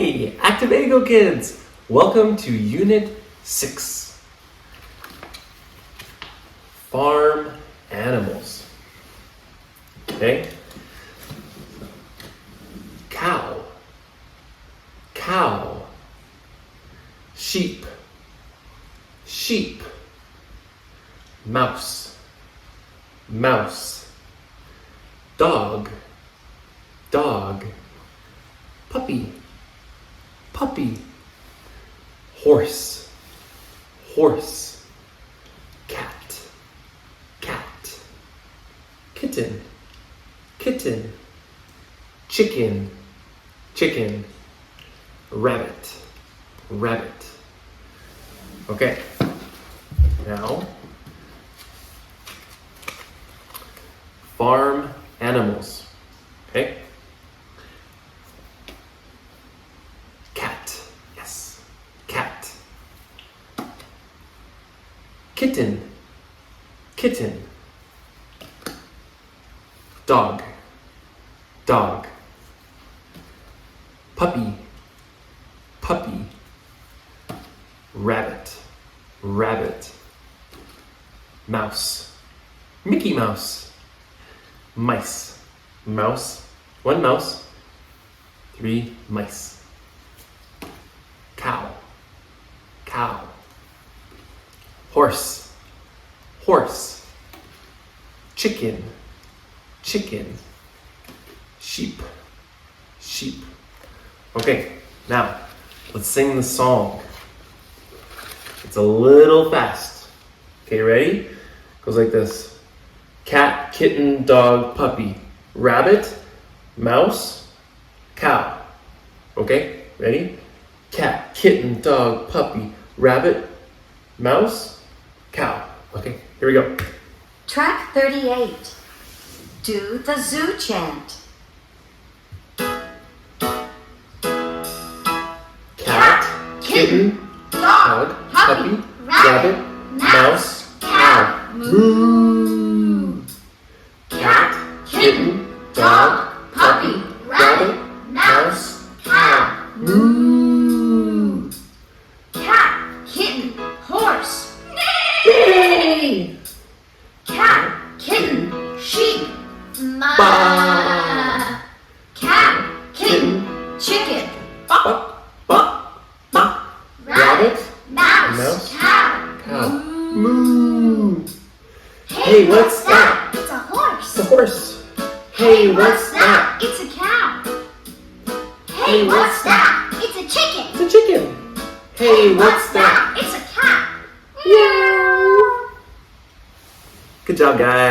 Hey, Activago kids! Welcome to Unit 6. Farm animals. Okay? Cow. Cow. Sheep. Sheep. Mouse. Mouse. Dog. Dog. Puppy. Puppy. Horse. Horse. Cat. Cat. Kitten. Kitten. Chicken. Chicken. Rabbit. Rabbit. Okay. Now, farm animals. Okay? Cat. Yes. Cat. Kitten. Kitten. Dog. Dog. Puppy. Puppy. Rabbit. Rabbit. Mouse. Mickey Mouse. Mice. Mouse. One mouse. 3 mice. Cow. Cow. Horse. Horse. Chicken. Chicken. Sheep. Sheep. Okay, now let's sing the song. It's a little fast. Okay, ready? Goes like this. Cat, kitten, dog, puppy, rabbit, mouse, cow. Okay, ready? Cat, kitten, dog, puppy, rabbit, mouse, cow. Okay, here we go. Track 38. Do the zoo chant. Cat, kitten, dog, puppy, rabbit, mouse, cow. Moo. Cat, kitten, dog, puppy, rabbit, mouse, cow. Moo. Cat, kitten, horse. Yay! Cat, kitten, sheep. Ba. Cat, kitten, chicken. Buck, buck, buck. Rabbit, mouse, cow. cow. Moo. Hey, what's that? It's a horse. It's a horse. Hey, what's that? It's a cow. Hey, what's that? It's a chicken. It's a chicken. Hey, what's that? It's a cat. Meow. Good job, guys.